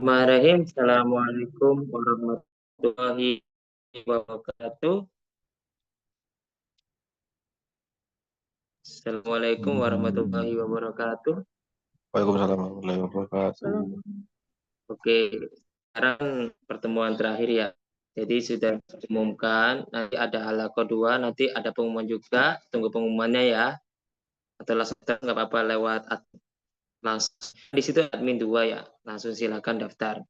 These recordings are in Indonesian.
Bismillahirrahmanirrahim. Assalamualaikum warahmatullahi wabarakatuh. Assalamualaikum warahmatullahi wabarakatuh. Waalaikumsalam warahmatullahi wabarakatuh. Oke, sekarang pertemuan terakhir ya. Jadi sudah diumumkan, nanti ada halaqah 2, nanti ada pengumuman juga. Tunggu pengumumannya ya. Atau langsung nggak apa-apa lewat langsung. Di situ admin 2 ya. Langsung silakan daftar.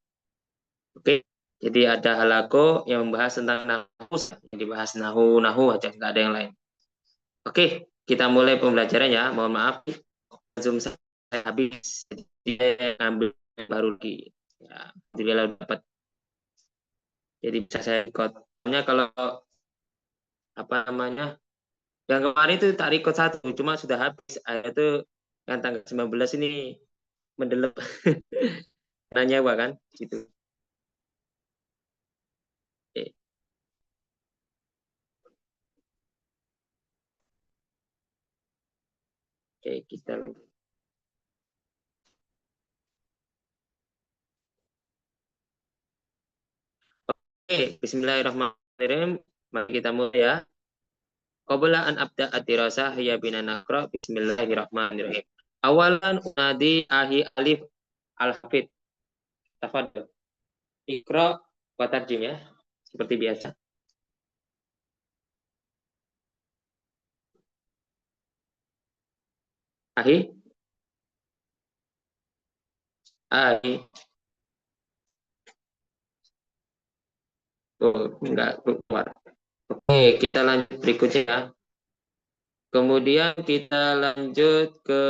Oke. Jadi ada halaqah yang membahas tentang nahu, yang dibahas nahu aja, nggak ada yang lain. Oke, kita mulai pembelajaran ya. Mohon maaf, Zoom saya habis, jadi saya ngambil yang baru lagi. Ya, alhamdulillah dapat. Jadi bisa saya record. Soalnya kalau apa namanya, yang kemarin itu tak record satu, cuma sudah habis. Itu yang tanggal 19 ini mendelep. Karena nyawa kan, gitu. Oke, oke kita. Oke, Bismillahirrahmanirrahim. Mari kita mulai ya. Qabla an abda ad-dirasah ya bina naqra. Bismillahirrahmanirrahim. Awalan unadi ahi alif al-hafid. Tafadhol. Iqra wa tarjim ya. Seperti biasa. Ahi. Ahi. Oh, enggak keluar. Oke, kita lanjut berikutnya ya. Kemudian kita lanjut ke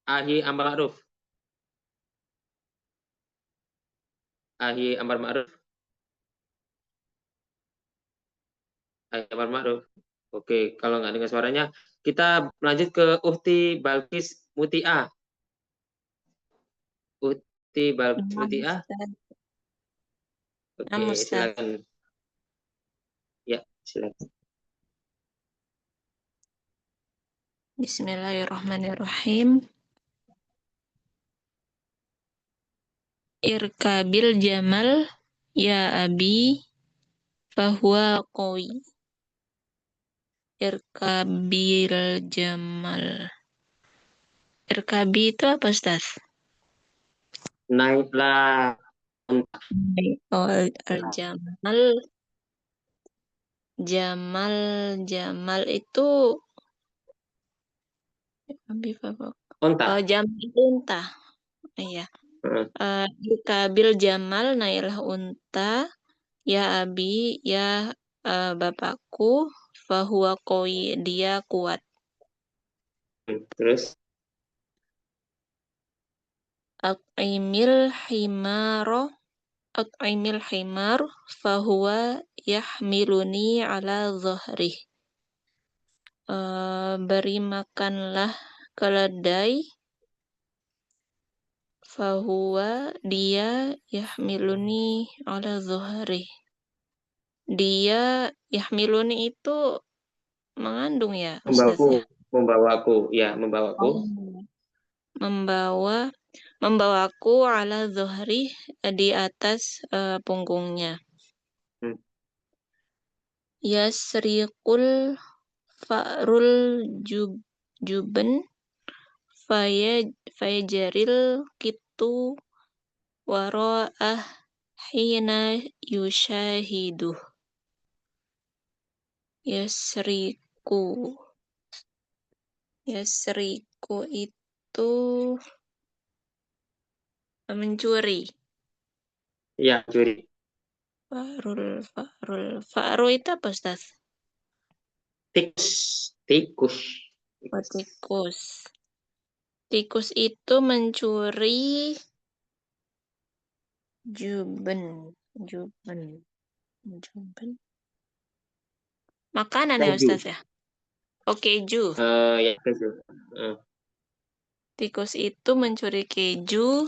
ahi amar ma'ruf. Ahi amar ma'ruf. Ahi amar ma'ruf. Oke, kalau nggak dengar suaranya, kita lanjut ke Uhti Balkis Mutia. Uhti Balkis Mutia. Oke, silakan. Ya, silakan. Bismillahirrahmanirrahim. Irkabil jamal ya abi fahuwa qawi. Irkabil jamal. Irkabi itu apa, Ustaz? Naiklah. Oh, al-jamal. Jamal itu Onta. jamal itu unta. Iya. Irkabil jamal nailah unta. Ya abi, ya bapakku, fahuwa qawi, dia kuat. Terus At'imil himar fahuwa yahmiluni ala dhahrih. Beri makanlah keledai, fahuwa, dia, yahmiluni ala dhahrih. Dia, yahmiluni itu mengandung ya, Ustaz ya? Membawaku, ya, membawaku. Membawaku ala dhuhri, di atas punggungnya. Yasriqul fa'rul juben fayajaril kitu wara'ah hina yushahiduh. Yasriku itu mencuri. Ya, curi. Fa'ru itu apa, Ustaz? Tikus. Tikus itu mencuri juben. Makanan ya, Ustaz ya? Oke, keju. Ya, keju. Tikus itu mencuri keju.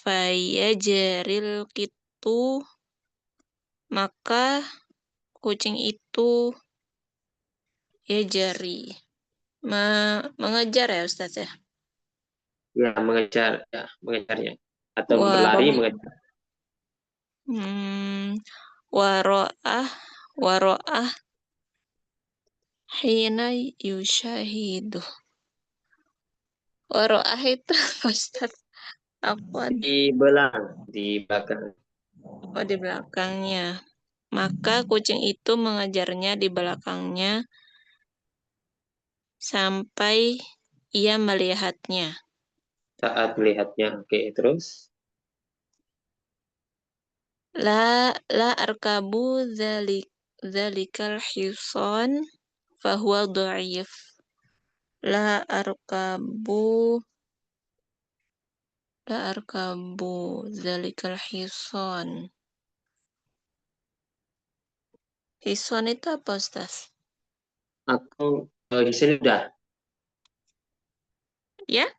Fayajaril kitu, maka kucing itu ya jari. Mengejar ya, Ustaz ya? Ya, mengejarnya. Atau berlari Waroh. mengejar. Waro'ah. Waro'ah. Hina yushahidu. Waro'ah itu Ustaz. Apa? Di belakang. Oh, di belakangnya. Maka kucing itu mengejarnya di belakangnya sampai ia melihatnya. Saat melihatnya. Oke, terus. La arkabu zalikal hison fahuwa dhaif. La arkabu zalikal hison. Hison itu apa, Ustaz? Aku di sini udah. Ya?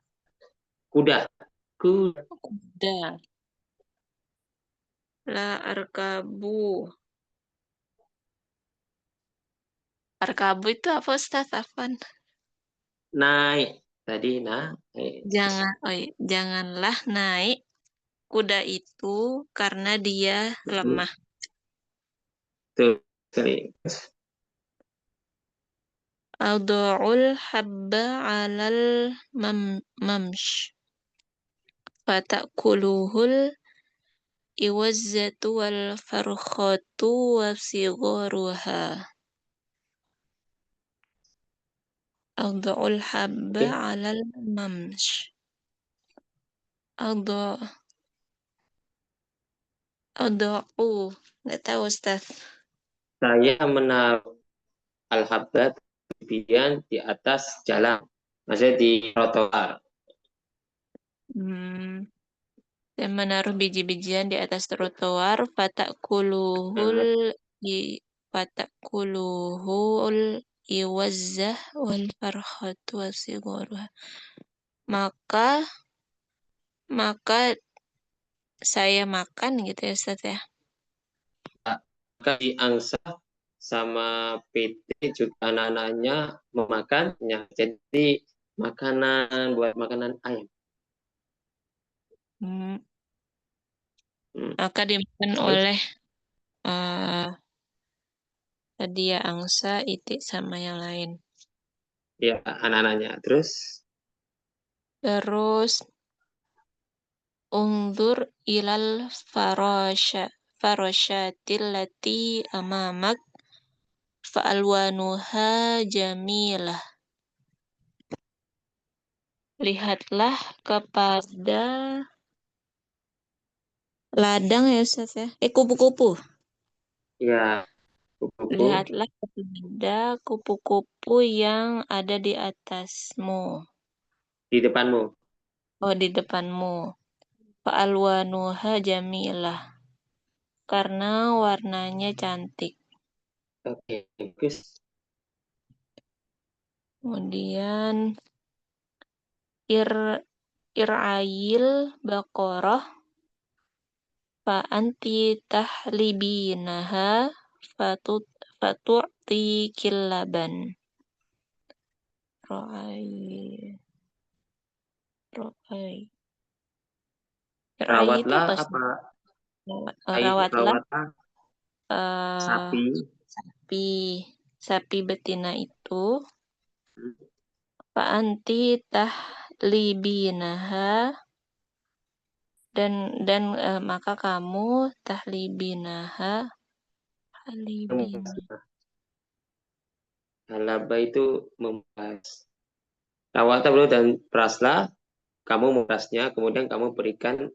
Kuda. Kuda. Kuda. La arkabu. Arkabu itu apa, Ustaz? Afwan. Naik. Tadi naik. Janganlah naik kuda itu karena dia lemah. Tuh. Sekali. Adha'ul habba 'alal mamsh. Fata'kuluhul iwazzatu wal farkhatu wa sigharuha. Adha'ul habba Oke. 'alal mamsh. Adha' Adha'u. Nggak tahu, Ustaz. Saya menaruh al-habbat kemudian di atas jalan. Maksudnya di trotoar. Dan menaruh biji-bijian di atas trotoar, fatakuluhul iwazzah wal farhatu wasigharuha. Maka maka saya makan gitu ya, Ustaz ya. Maka diangsa sama PT juga anak-anaknya memakannya. Jadi makanan buat makanan ayam. Hmm, Hmm. Maka dimakan Terus oleh tadi ya angsa, itik sama yang lain. ya anak-anaknya. Terus Terus ungdur ilal farasyatil lati amamak fa'alwanuha jamilah. Lihatlah kepada ladang ya, Ustaz ya. Kupu-kupu. ya kuku Lihatlah kepada kupu-kupu yang ada di atasmu. di depanmu. Oh, di depanmu. Fa'alwanuha jamilah. Karena warnanya cantik. Oke, bagus. Kemudian ir'ayil baqarah fa'anti tahlibinaha fatu'tikil laban. Ro'ay. Ro'ay. Ro'ay itu Rawatlah apa sih? apa? Itu Rawatlah rawatlah eh, sapi. sapi sapi betina itu. Fa'anti tahlibinaha dan maka kamu tahlibinaha halibin. Halaba itu membahas. Rawatlah dulu dan peraslah. Kamu merasnya, kemudian kamu berikan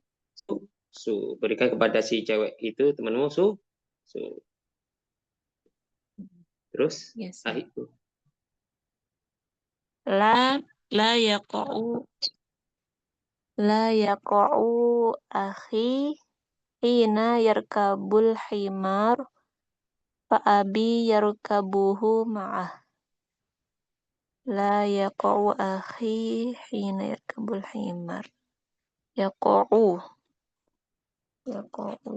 berikan kepada si cewek itu temanmu su. Terus Yes. itu La la yaqa'u la yaqa'u akhi hina yarkabul himar fa abi yarkabuhu ma'ah. La yaqa'u akhi hina yarkabul himar. Yaqa'u. Yaqa'u.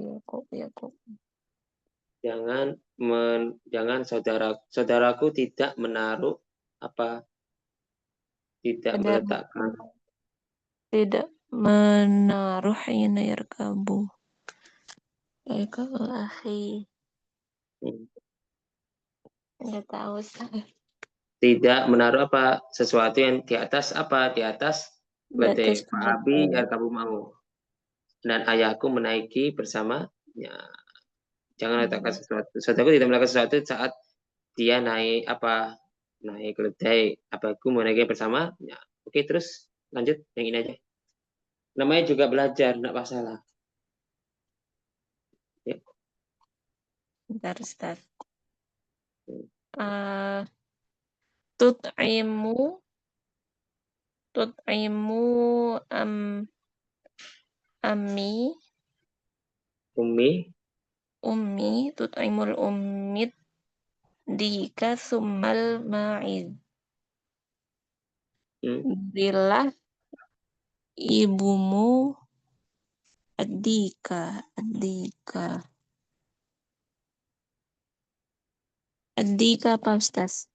jangan saudaraku tidak menaruh apa tidak Ada meletakkan tidak menaruh hina yarkabu. Yarkabu akhi. Hmm. Nggak tahu saya. Tidak menaruh apa? Sesuatu yang di atas apa? Di atas Di atas letih. Pak Abi kendaraan. kamu mau. Dan ayahku menaiki bersamanya. Jangan letakkan sesuatu. Saudaraku tidak melakukan sesuatu saat dia naik apa? Naik keledai. Aku menaiki bersamanya. Oke, terus lanjut yang ini aja. Namanya juga belajar, enggak masalah. Ya. Bentar, Ustaz. Hmm. Tut'imu ammi Umi, tut'imul ummid dika summal ma'iz. Berilah ibumu adika apa, Ustaz?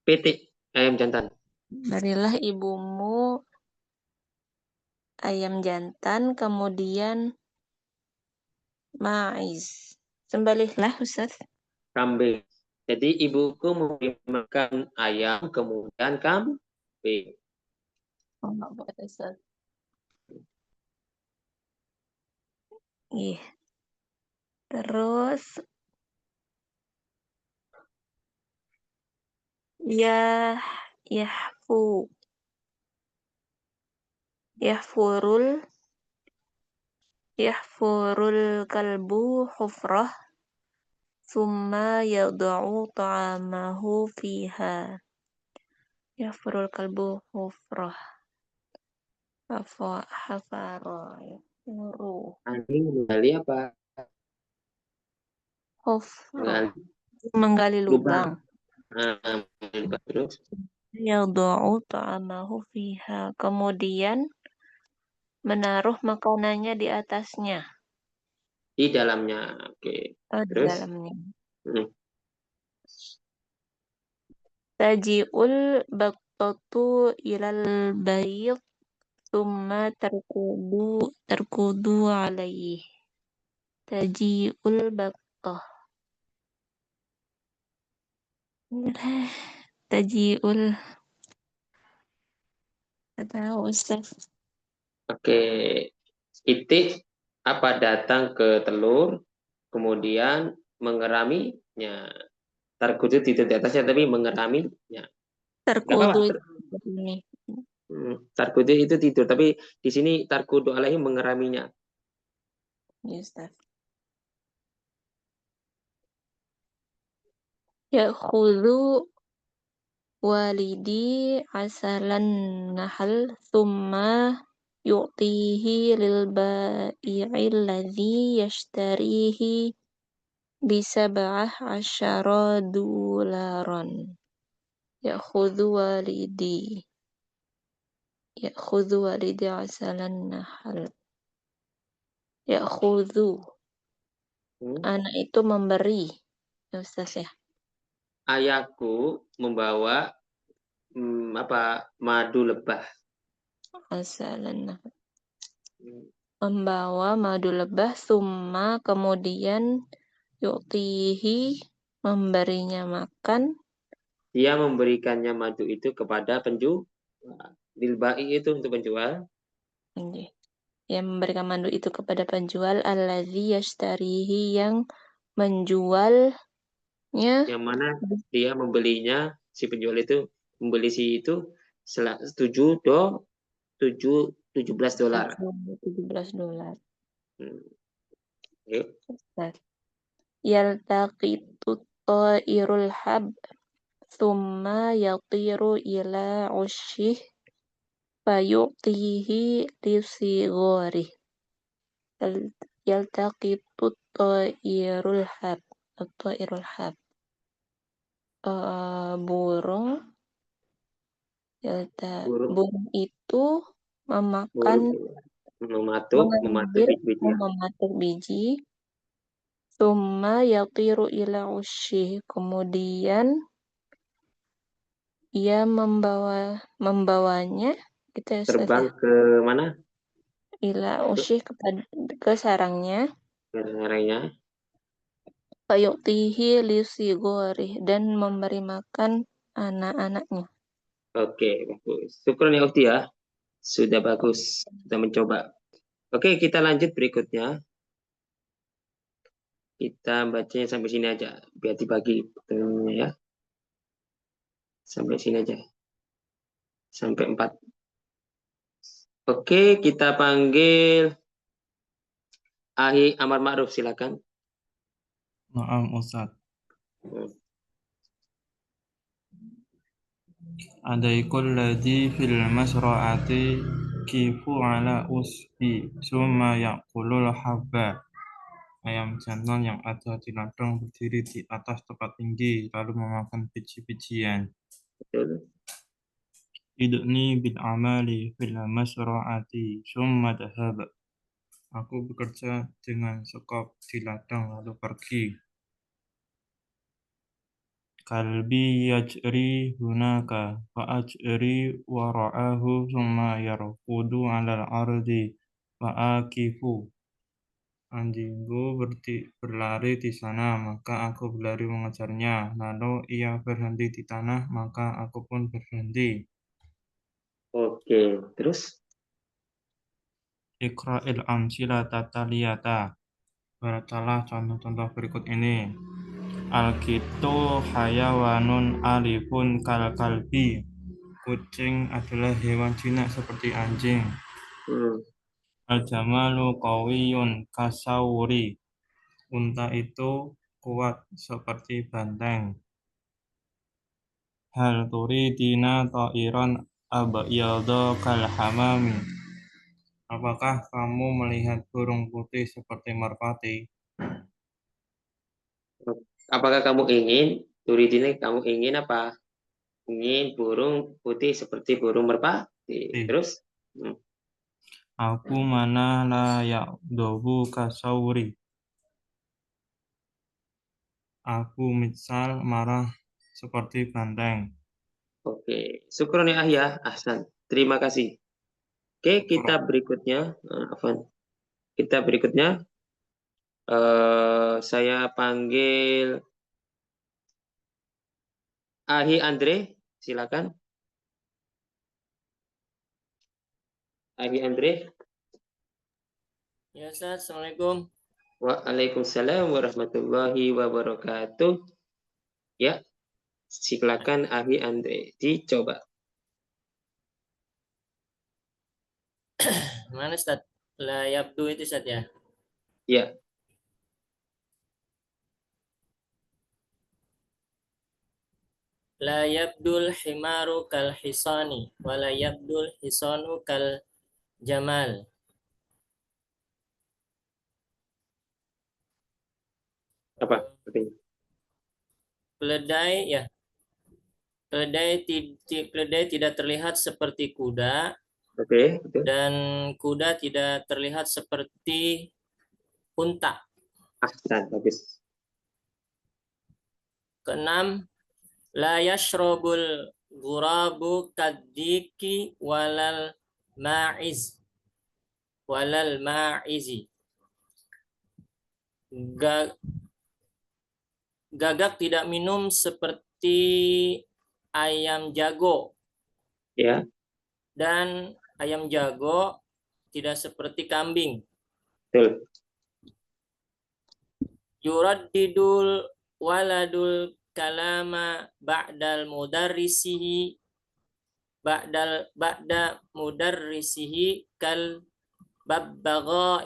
pitik, ayam jantan. Berilah ibumu ayam jantan, kemudian ma'iz. Sembelihlah, Ustaz. Kambing. Jadi ibuku memberi makan ayam, kemudian kambing. Oh, nggak boleh, Ustaz. Iya. Terus yahfu yahfurul kalbu hufrah summa yada'u ta'amahu fiha. Yahfurul kalbu hufrah hafara yahfuru Anjing menggali apa? hufrah Menggali menggali lubang. lubang. Terus Yada'u ta'amahu fiha, kemudian menaruh makanannya di atasnya. di dalamnya. Oke. Di Terus dalamnya. hmm. Taji'ul baktatu ilal bayt thumma terkudu alaih. Taji'ul baktah. Taji'ul tahu, Ustaz. Oke. Itik apa datang ke telur, kemudian mengeraminya. Tarkudu tidak di atasnya, tapi mengeraminya. Gak Terkudu apa-apa. ini. Tarkudu itu tidur, tapi di sini tarkudu alaihi mengeraminya. Ya, Ustaz. Ya'khudhu walidi asalan nahal thumma yu'tihi lil ba'i'il ladzi yashtarihi bisab'ah asyara dolaran. Ya'khudhu walidi asalan nahal. Ya'khudhu. Anak itu memberi. Ya, Ustaz ya. Ayahku membawa madu lebah. Asalan nahal. Membawa madu lebah, summa kemudian yu'tihi memberinya makan. Dia memberikannya madu itu kepada penjual. Dilbai itu untuk penjual. Yang memberikan madu itu kepada penjual alladzi yashtarihi yang menjualnya. Yang mana dia membelinya, si penjual itu membeli si itu 17 dolar. $17. Yuk. Yaltaqitu ta'irul hab thumma yatiru ila ushih fayu'tihi lisigharih. Yaltaqitu ta'irul hab. Burung burung itu memakan mematuk biji-bijian. mematuk biji. Summa yatiru ila ushih. Kemudian ia membawanya Gitu ya, Ustaz, terbang ya. ke mana? Ila usyih ke sarangnya. Caranya. Fayu'tihi lisigorih dan memberi makan anak-anaknya. Oke, bagus. Syukron ya Ukti ya. Sudah bagus. Sudah mencoba. Oke, kita lanjut berikutnya. Kita bacanya sampai sini aja. Biar dibagi pertemuannya ya. Sampai sini aja. Sampai 4. Oke, kita panggil Ahi Amar Ma'ruf, silakan. Naam Ustaz. Adaikul ladzi fil masra'ati kifu ala usbi summa yaqulul habba. Ayam jantan yang ada di ladang berdiri di atas tempat tinggi lalu memakan biji-bijian. Betul. Idni bil amali fil masra'ati summa dhahab. Aku bekerja dengan sekop di ladang lalu pergi. Kalbi yajri hunaka fa ajri wara'ahu summa yarqudu 'alal ardi fa akifu. Anjingku berlari di sana, maka aku berlari mengejarnya. Lalu ia berhenti di tanah, maka aku pun berhenti. Oke, terus? Iqra'il amsilata taliyata. Bacalah contoh-contoh berikut ini. Alkitu hayawanun alifun kal kalbi. Kucing adalah hewan jinak seperti anjing. Al-jamalu qawiyun kasawuri. Unta itu kuat seperti banteng. Hal turidina ta'iran abyadha kal hamami. Apakah kamu melihat burung putih seperti merpati? Apakah kamu ingin, turidine kamu ingin apa? Ingin burung putih seperti burung merpati. Terus? Aku mana la ya'dobu kasawri. Aku misal marah seperti banteng. Oke, syukron ya Ahya. Ahsan. Terima kasih. Oke, kita berikutnya. Afwan. Kita berikutnya. Saya panggil Ahi Andre. Silakan. Ahi Andre. Ya Ustaz, Assalamualaikum. Waalaikumsalam warahmatullahi wabarakatuh. Ya, silakan Ahi Andre. Dicoba. Mana Ustaz? La yabdu itu Ustaz ya? Ya. La yabdul himaru kal hisani wa la yabdul hisanu kal jamal. Apa artinya? Keledai ya. Keledai tidak terlihat seperti kuda. Oke, betul. Dan kuda tidak terlihat seperti unta. Ahsan, bagus. Keenam, la yashrabul ghurabu kadiki walal ma'izi. Gagak tidak minum seperti ayam jago. Ya. Dan ayam jago tidak seperti kambing. Betul. Yuraddidul waladul kalama ba'da mudarrisihi kal babbagha.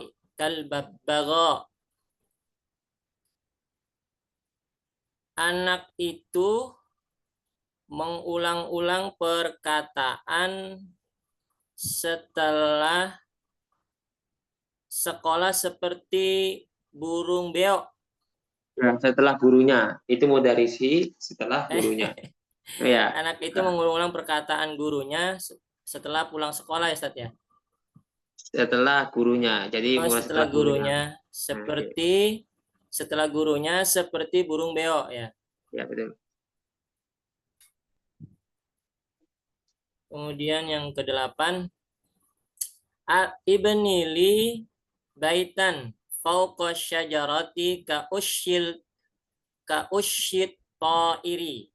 Anak itu mengulang-ulang perkataan setelah sekolah seperti burung beo. Nah, setelah gurunya. Itu mudarisi setelah gurunya. Ya. Anak itu mengulang-ulang perkataan gurunya setelah pulang sekolah ya Ustaz ya? Setelah gurunya. Jadi setelah gurunya setelah gurunya seperti burung beo ya. Ya, betul. Kemudian yang ke-8, ibni li baitan fauqa syajarati ka usyit ta'iri.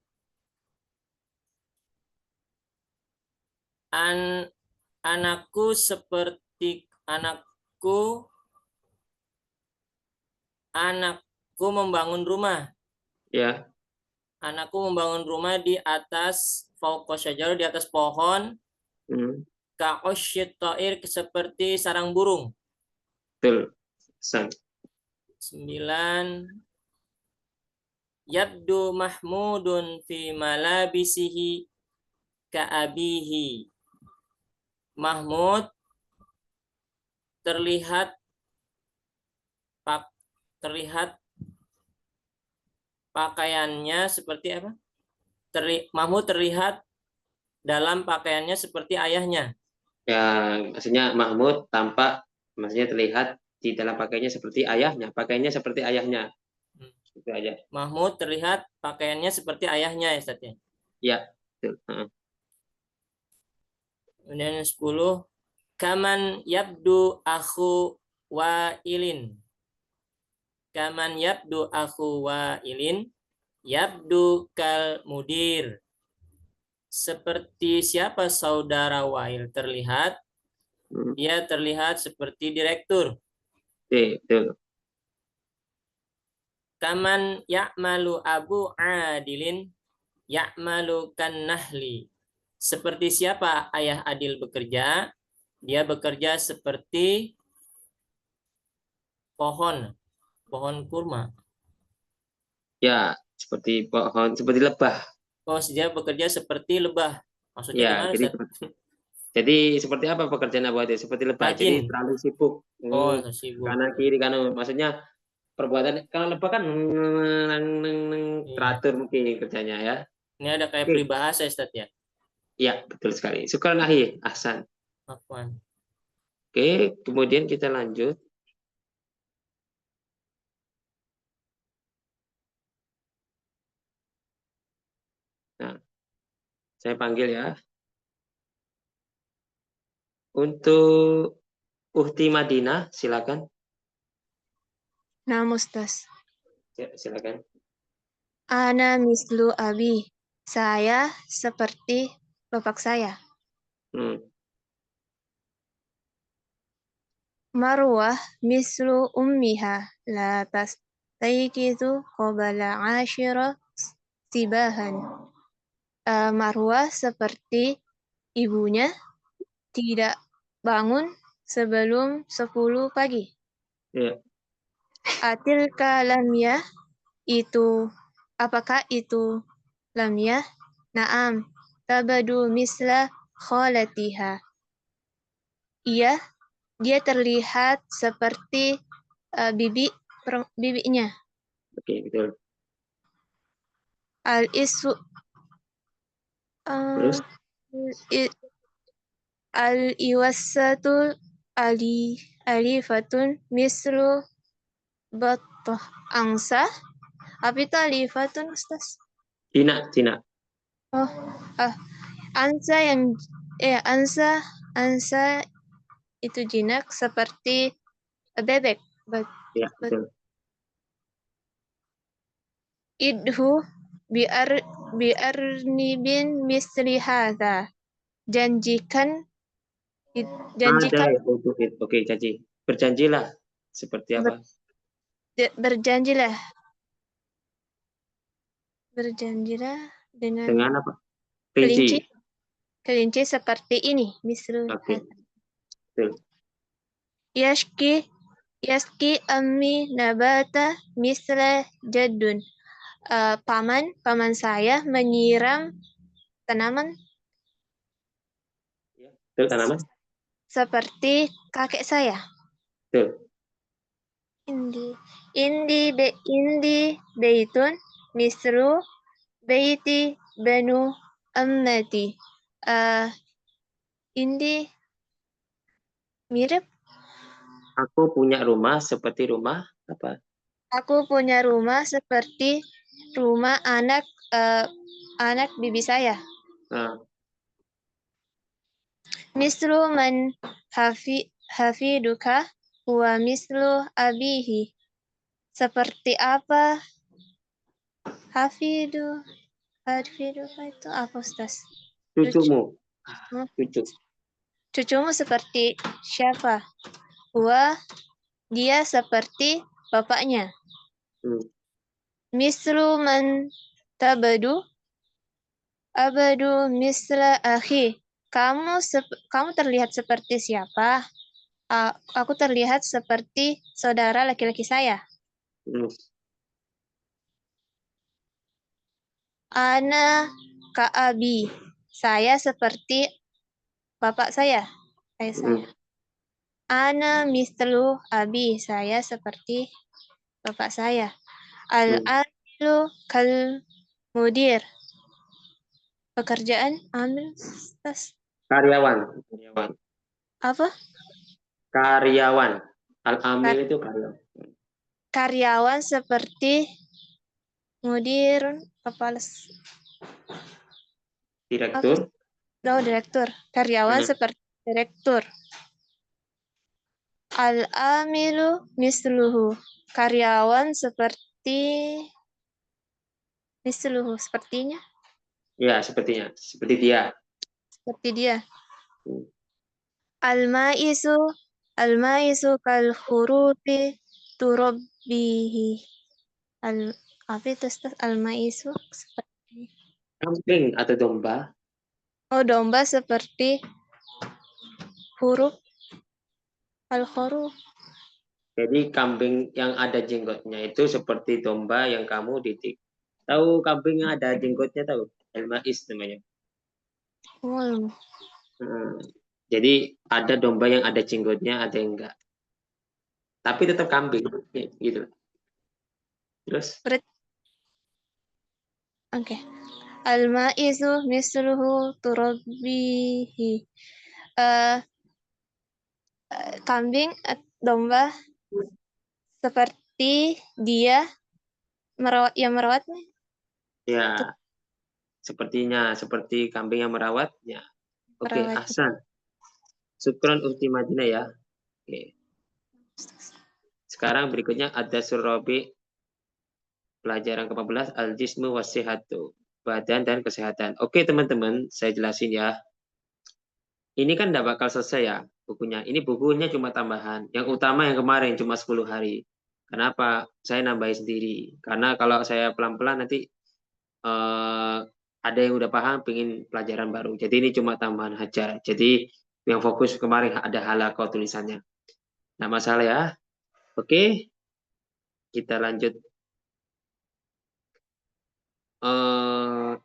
Anakku membangun rumah. Ya. Anakku membangun rumah di atas fauqa syajar, di atas pohon. Ka usyit ta'ir, seperti sarang burung. Betul. 9, yabdu mahmudun fi malabisihi ka abihi. Mahmud terlihat pakaiannya seperti apa? Mahmud terlihat dalam pakaiannya seperti ayahnya. Ya, maksudnya Mahmud maksudnya terlihat di dalam pakaiannya seperti ayahnya. Pakaiannya seperti ayahnya. Itu aja. Mahmud terlihat pakaiannya seperti ayahnya, ya Ustaz ya? Ya, betul. Kemudian 10, kaman yabdu akhu wa'ilin. Kaman yabdu akhu wa'ilin, yabdu kal mudir. Seperti siapa saudara Wa'il terlihat? Dia terlihat seperti direktur. Betul. Kaman ya'malu abu adilin, ya'malu kan nahli. Seperti siapa ayah Adil bekerja? Dia bekerja seperti pohon kurma. Ya, seperti pohon, seperti lebah. Oh, dia bekerja seperti lebah. Maksudnya Ya, gimana, jadi Ustaz? jadi seperti apa pekerjaan Abu Adil? Seperti lebah. Jadi Rajin. terlalu sibuk. Oh, sibuk. Kanan kiri kanan. Maksudnya perbuatan kalau lebah kan teratur mungkin kerjanya ya. Ini ada kayak peribahasa, Ustaz ya? Iya, betul sekali. Syukran ahi, Ahsan. Afwan. Oke, kemudian kita lanjut. Nah, saya panggil ya. Untuk Uhti Madinah, silakan. Nah, Ustaz. Silakan. Ana mislu abi. Saya seperti bapak saya. Marwah mislu ummiha. La tastaykizu qabala 'ashira sibahan. Marwah seperti ibunya, tidak bangun sebelum 10 pagi. Ya. Atilka lamiyah, itu apakah itu lamiyah? Naam, tabadu misla khalatiha. Iya, dia terlihat seperti bibinya. Oke, betul. Al-isu Terus? Al-iwasatul alifatun mislu battah angsa. Apa itu alifatun, Ustaz? Cina. Oh, angsa itu jinak seperti bebek. Ya, betul. Idhu bi'arnibin misli hadha. Janjikan. Ada ya untuk itu. Oke, janji. Berjanjilah. Seperti apa? Berjanjilah dengan apa? Kelinci. Kelinci seperti ini, mislu. Oke. Betul. Yaski ammi nabata misla jaddun. Paman saya menyiram tanaman. Betul, tanaman. Seperti kakek saya. Betul. Indi beitun mislu beiti banu ammati. Indi mirip. Aku punya rumah seperti rumah apa? Aku punya rumah seperti rumah anak bibi saya. Mislu man hafiduka huwa mislu abihi. Seperti apa? Hafiduka itu apa, Ustaz? Cucumu. Cucu. Cucumu seperti siapa? Huwa, dia seperti bapaknya. Mislu man tabadu abadu misla akhi. Kamu terlihat seperti siapa? Aku terlihat seperti saudara laki-laki saya. Ana ka'abi. Saya seperti bapak saya. Ayah saya. Ana mislu abi. Saya seperti bapak saya. Al-amilu kal mudir. Pekerjaan amil. Karyawan. Apa? Karyawan. Al-amil itu karyawan. Karyawan seperti mudir, kepala Direktur. Direktur. Karyawan seperti direktur. Al-amilu misluhu. Karyawan seperti misluhu, sepertinya. Ya, sepertinya. Seperti dia. Seperti dia. Al-maisu kal hurufi turabbihi. Apa itu, Ustaz? Al-maisu seperti Kambing atau domba. Oh, domba seperti huruf al-huruf. Jadi kambing yang ada jenggotnya itu seperti domba yang kamu didik. Tahu kambing yang ada jenggotnya, tahu? Al-ma'is namanya. Jadi ada domba yang ada jenggotnya, ada yang enggak. Tapi tetap kambing, gitu. Terus? Oke. Al-ma'izu misluhu turabbihi. Kambing, domba seperti dia merawatnya. Ya, sepertinya seperti kambing yang merawatnya. Oke, Hasan. Syukron Ukti Madinah ya. Oke. Sekarang berikutnya ada surabi pelajaran ke-14 al-jismu wasihatu. Badan dan kesehatan. Oke, teman-teman, saya jelasin ya. Ini kan tidak bakal selesai ya bukunya. Ini bukunya cuma tambahan. Yang utama yang kemarin cuma 10 hari. Kenapa? Saya nambahin sendiri. Karena kalau saya pelan-pelan nanti ada yang udah paham pengen pelajaran baru. Jadi ini cuma tambahan aja. Jadi yang fokus kemarin ada halaqah tulisannya. Nah, masalah ya. Oke. Kita lanjut.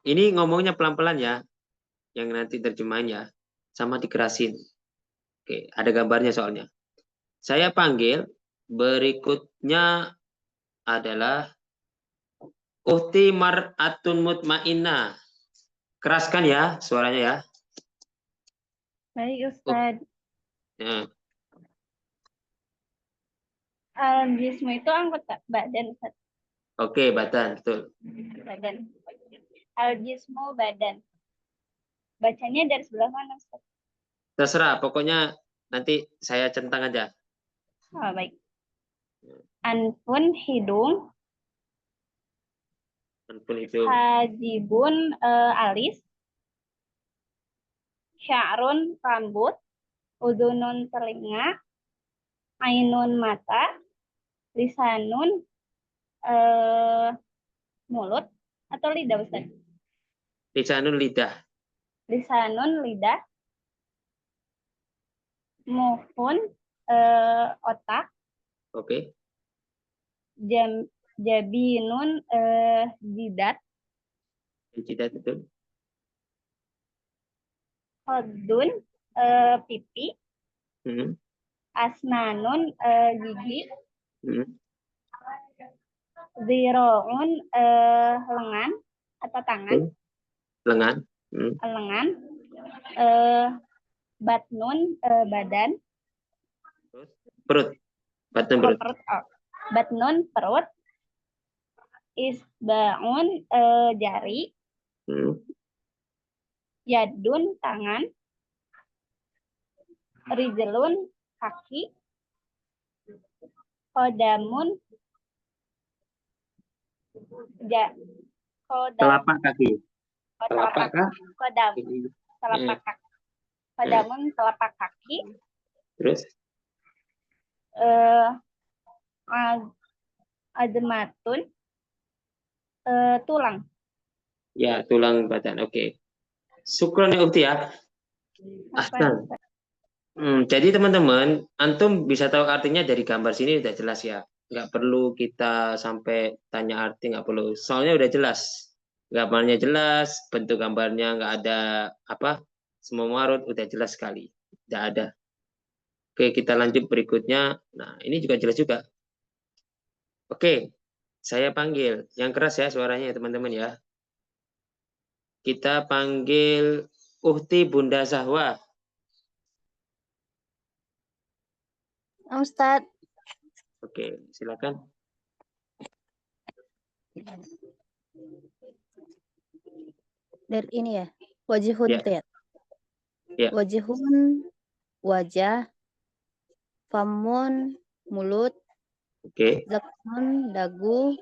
Ini ngomongnya pelan-pelan ya. Yang nanti terjemahannya sama dikerasin. Oke, ada gambarnya soalnya. Saya panggil berikutnya adalah Uhti mar'atun mutmainnah. Keraskan ya suaranya ya. Baik, Ustaz. Ya. Al-jismu itu anggota badan, Ustaz. Oke, badan, betul. Badan. Al-jismu badan. Bacanya dari sebelah mana, Ustaz? Terserah, pokoknya nanti saya centang aja. Oh, baik. Anfun hidung. Anfun hidung. Hajibun alis. Sya'run rambut. Udunun telinga. Ainun mata. Lisanun mulut atau lidah, Ustaz? Lisanun lidah. Lisanun lidah. Muhun otak. Oke. Jabinun jidat. Jidat betul. Khodun pipi. Asnanun gigi. Ziro'un lengan atau tangan. Lengan. Lengan. Batnun badan. Perut. Batnun perut. Batnun perut. Isba'un jari. Yadun tangan. Rijlun, kaki. Kodamun, Telapak kaki. Telapak kah? Kodam, telapak kaki. Kodamun, telapak kaki. Terus? Azmatun, tulang. Ya, tulang badan. Oke. Syukron ya Ukti ya. Ahsan. Jadi teman-teman, antum bisa tahu artinya dari gambar sini udah jelas ya. Nggak perlu kita sampai tanya arti, nggak perlu. Soalnya udah jelas. Gambarnya jelas, bentuk gambarnya nggak ada apa, semua marut, udah jelas sekali. Nggak ada. Oke, kita lanjut berikutnya. Nah, ini juga jelas juga. Oke, saya panggil. Yang keras ya suaranya ya teman-teman ya. Kita panggil Uhti Bunda Zahwa. Ustadz. Oke, silakan. Dari ini ya, wajihun Ya. gitu ya. Ya. Wajihun, wajah, famun, mulut, Oke. zakun, dagu,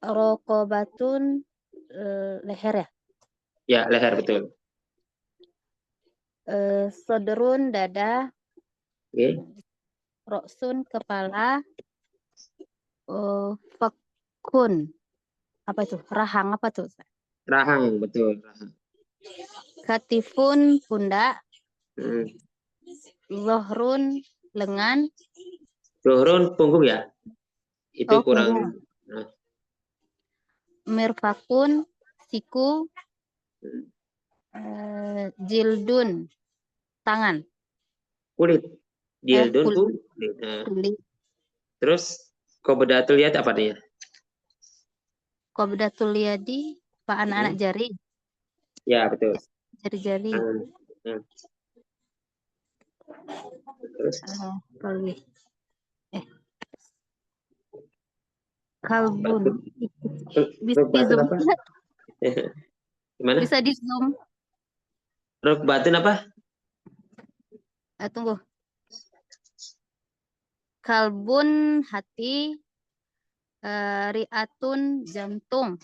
rokobatun, leher ya. Ya, leher betul. Sodrun, dada, Oke. roksun, kepala, fakun, apa itu? Rahang apa tuh? Rahang, betul. Rahang. Katifun, pundak, Zohrun, lengan. Zohrun, punggung ya? Itu kurang. Nah. Mirfakun, siku. Jildun, tangan. Kulit. Jildun, kulit. Kulit. Terus, Qobedatul Yad apa dia? Qobedatul Yadi, Pak anak-anak jari. Ya, betul. Jari-jari. Terus? Kalbun. Rukbatun apa? Gimana? Bisa di zoom. Rukbatun apa? Tunggu. Kalbun, hati. Riatun, jantung.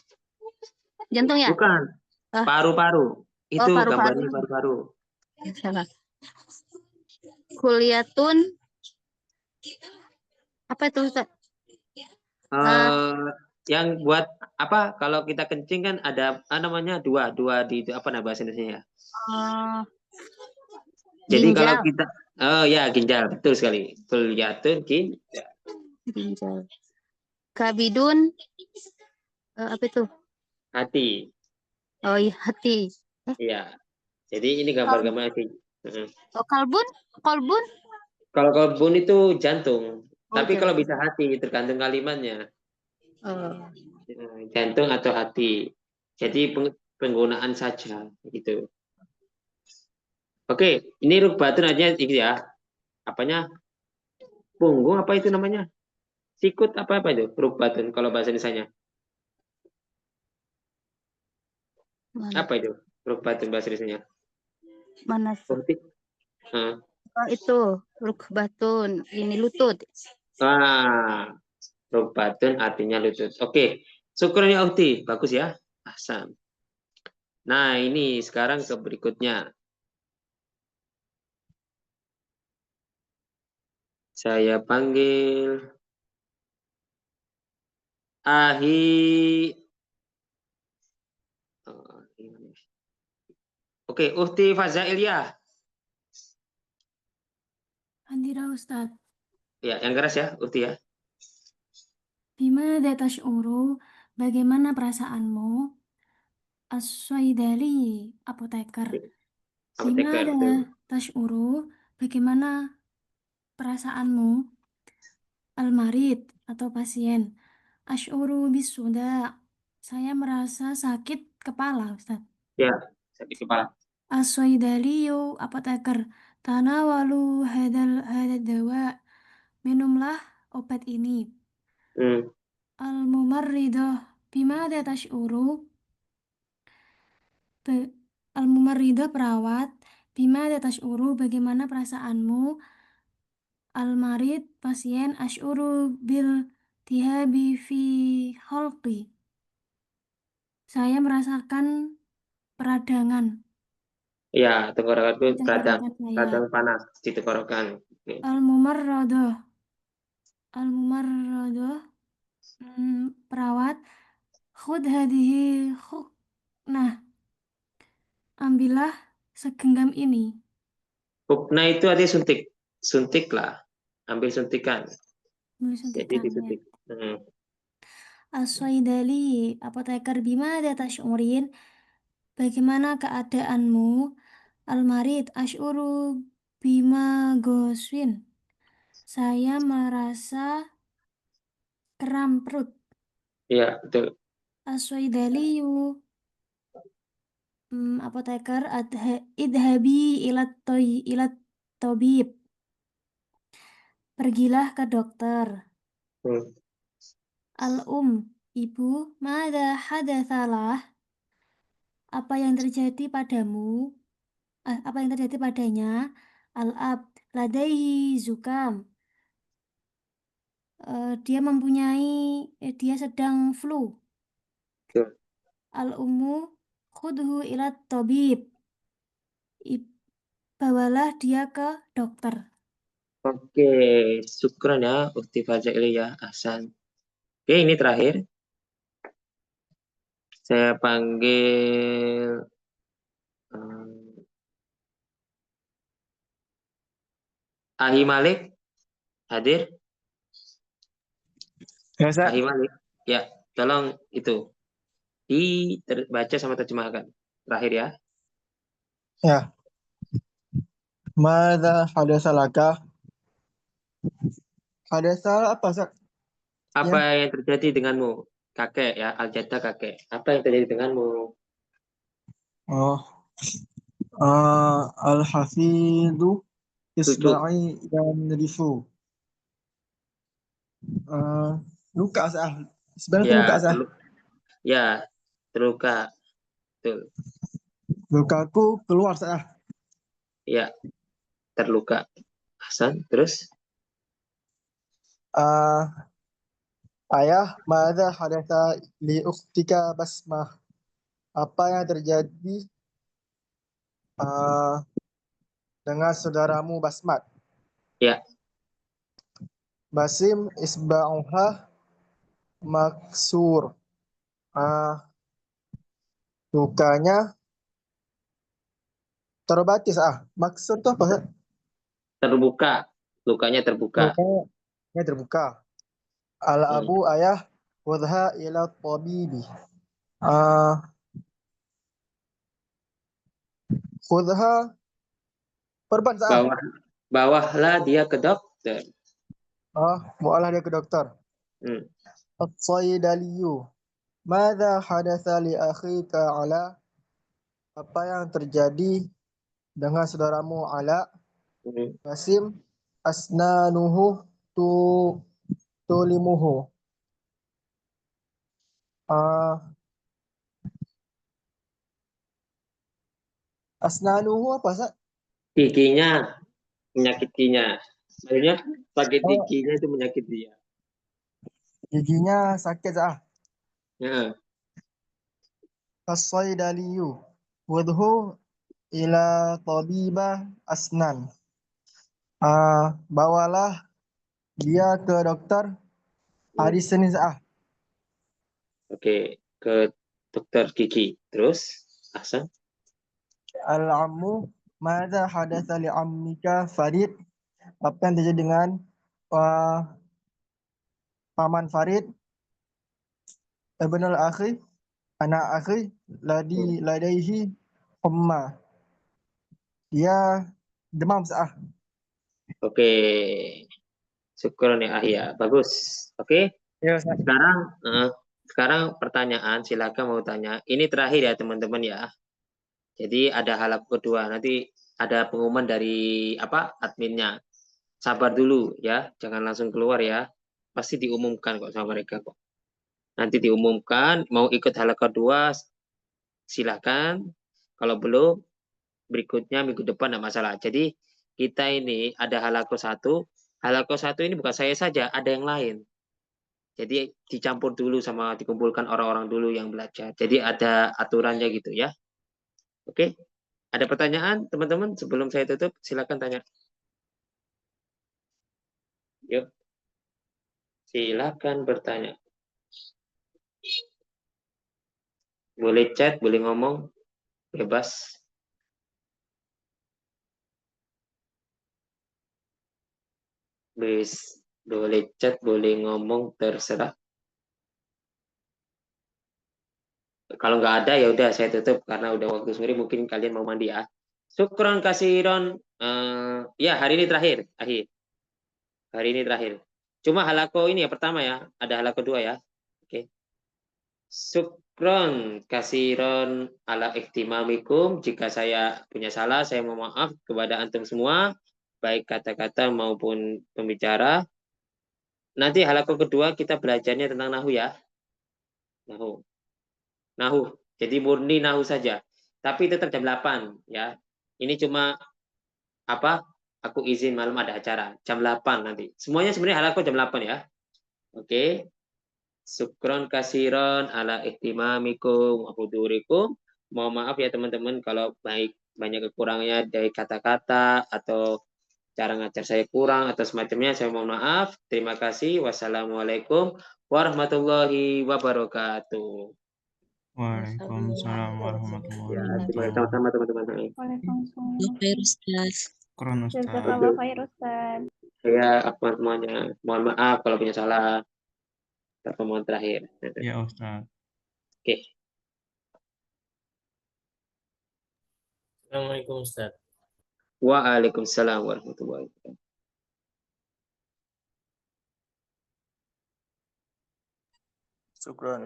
Jantung ya? Bukan. Paru-paru. Itu gambarnya paru-paru. Salah. Kuliatun. Apa itu Ustaz? Yang buat apa? Kalau kita kencing kan ada namanya dua di itu apa nama bahasa Indonesia ya? Jadi Ginjal. kalau kita ya ginjal, betul sekali. Kuliatun ginjal. Kabidun, apa itu? Hati. Oh iya, hati. Iya. Jadi ini gambar-gambar hati. Kalbun? Kolbun? Kalau kalbun itu jantung. Tapi kalau bisa hati, tergantung kalimatnya. Jantung atau hati. Jadi penggunaan saja gitu. Oke, ini rukbatun aja ya. Apanya? Punggung apa itu namanya? Sikut apa itu? Rukbatun kalau bahasa Indonesia. Apa itu? Rukbatun bahasa Indonesia. Mana? Itu rukbatun. Ini lutut. Rukbatun artinya lutut. Oke. Syukur ya Ukti. Bagus ya. Ahsan. Nah, ini sekarang ke berikutnya. Saya panggil Oke, Uhti Fazailia. Handira Ustadz. Ya, yang keras ya, Uhti ya. Bimada tash'uru, bagaimana perasaanmu? As-Swaidali, apoteker. Bimada tash'uru, bagaimana perasaanmu? Al-marid atau pasien. Ash'uru bisuda, saya merasa sakit kepala, Ustadz. Ya, sakit kepala. As-Swaidaliyu, apoteker. Tanawalu hadal dawa, minumlah obat ini. Al-mumarridah, bimada tash'uru? Al-mumarridah, perawat. Bimada tash'uru, bagaimana perasaanmu? Al-marid, pasien, ash'uru bil tihabi fi halqi. Saya merasakan peradangan Ya, tenggorokanku di radang tenggorokan saya. panas di tenggorokan. Oke. Al-mumarradah, perawat. Khud hadihi khuk. Nah, ambillah segenggam ini. Hukna itu artinya suntik. Suntik lah. Ambil suntikan. Ambil Jadi suntikannya. disuntik. As-Swaidali, apoteker bimada tash'urin, bagaimana keadaanmu? Al-marid, ash'uru bima goswin. Saya merasa kram perut. Iya, betul. As-Swaidaliyu, apoteker, idhabi ilat tabib. Pergilah ke dokter. Ibu, mada hadatsalah? Apa yang terjadi padamu? Apa yang terjadi padanya? Al-ab, ladaihi zukam. Dia sedang flu. Al-ummu, khudhu ila tabib. Bawalah dia ke dokter. Oke, syukran ya, Ukti Fajaili ya, Ahsan. Oke, ini terakhir. Saya panggil Ahi Malik, hadir? Ya, Ustaz. Ahi Malik, ya, tolong itu dibaca sama terjemahkan. Terakhir ya. Ya. Madza hadatsa laka? Hadatsa apa, Ustaz? Apa yang terjadi denganmu? Kakek ya, Al-Jadda kakek. Apa yang terjadi denganmu? Oh. Al-hafidhu isba'i yanrifu. Luka, Ustaz. Sebenarnya luka, Ustaz. Ya, terluka. Betul. Lukaku keluar, Ustaz. Ya, terluka. Hasan, terus? Ayah, madza hadatsa li ukhtika Basmah? Apa yang terjadi dengan saudaramu Basmat? Ya. Basim isba'uha maksur. Lukanya terobati, maksur itu apa? Terbuka. Lukanya terbuka. Lukanya terbuka. Al-abu ayah wadha ila tabibi. Khudha perban, Bawahlah dia ke dokter. Bawalah dia ke dokter. As-Saydaliyu, madza hadatsa li akhika Ala? Apa yang terjadi dengan saudaramu Ala? Basim, asnanuhu tulimuhu. Asnanuhu apa, Ustaz? Giginya menyakitinya. Maksudnya sakit giginya itu menyakiti dia. Giginya sakit, Ya. As-Saydaliyu wadhu ila tabiba asnan. Bawalah dia ke dokter hari Senin. Oke, ke dokter gigi. Terus, Ahsan. Al-ammu, madza hadatsa li ammika Farid? Apa yang terjadi dengan paman Farid? Ibn al-akhi, anak akhi, ladaihi humma. Dia demam, Oke. Syukur nih ya, bagus. Oke. Ya, sekarang pertanyaan, silakan mau tanya. Ini terakhir ya teman-teman ya. Jadi ada halap kedua, nanti ada pengumuman dari adminnya. Sabar dulu ya, jangan langsung keluar ya. Pasti diumumkan kok sama mereka kok. Nanti diumumkan, mau ikut halap kedua silakan. Kalau belum berikutnya minggu depan tidak masalah. Jadi kita ini ada halaqah 1. Halaqah 1 ini bukan saya saja, ada yang lain. Jadi dicampur dulu sama dikumpulkan orang-orang dulu yang belajar. Jadi ada aturannya gitu ya. Oke. Ada pertanyaan teman-teman sebelum saya tutup? Silakan tanya. Yuk. Silakan bertanya. Boleh chat, boleh ngomong, bebas. Boleh chat, boleh ngomong, terserah. Kalau nggak ada ya udah saya tutup karena udah waktu sore, mungkin kalian mau mandi ya. Syukron kasiron. Ya hari ini terakhir, akhir. Hari ini terakhir. Cuma halako ini ya pertama ya, ada halako 2 ya. Oke. Syukron kasiron ala ihtimamikum. Jika saya punya salah, saya mohon maaf kepada antum semua, baik kata-kata maupun pembicara. Nanti halako kedua kita belajarnya tentang nahu ya. Nahu. Jadi murni nahu saja. Tapi tetap jam 8 ya. Ini cuma apa? Aku izin malam ada acara jam 8 nanti. Semuanya sebenarnya halako jam 8 ya. Oke. Syukron kasiron ala ihtimamikum wa hudurikum. Mohon maaf ya teman-teman kalau banyak kekurangannya dari kata-kata atau cara ngajar saya kurang atau semacamnya, saya mohon maaf. Terima kasih. Wassalamualaikum warahmatullahi wabarakatuh. Waalaikumsalam warahmatullahi Ya, terima kasih wabarakatuh. sama-sama teman-teman. Waalaikumsalam. Keren Ustaz. Jazakallah khair Ustaz. Ya, apa semuanya. Mohon maaf kalau punya salah. Pertemuan terakhir. Ya Ustaz. Oke. Assalamualaikum Ustaz. Waalaikumsalam warahmatullahi wabarakatuh. Syukran.